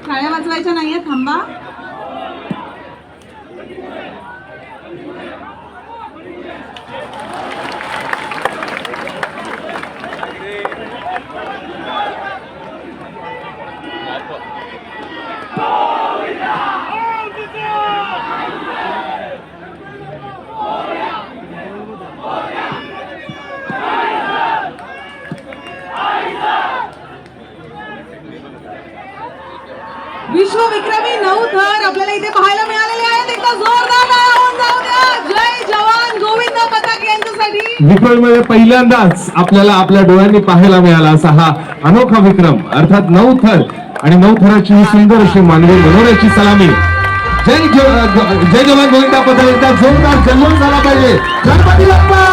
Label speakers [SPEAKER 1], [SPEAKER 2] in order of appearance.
[SPEAKER 1] टाळ्या वाजवायच्या नाहीये, थांबा. विश्वविक्रमी 9 थर आपल्याला इथे पाहायला मिळालेले आहेत. एकदा जोरदार टाळ्या होऊन जाऊ द्या. जय जवान गोविंद पताक यांच्यासाठी.
[SPEAKER 2] विक्रममध्ये पहिल्यांदाच आपल्याला आपल्या डोळ्यांनी पाहायला मिळाला असा हा अनोखा विक्रम, अर्थात 9 थर आणि 9 थराची ही सुंदर अशी मानवी मनोऱ्याची सलामी. जय जवान गोविंद पताक. एकदा जोरदार जल्लोष झाला पाहिजे. गणपती बाप्पा.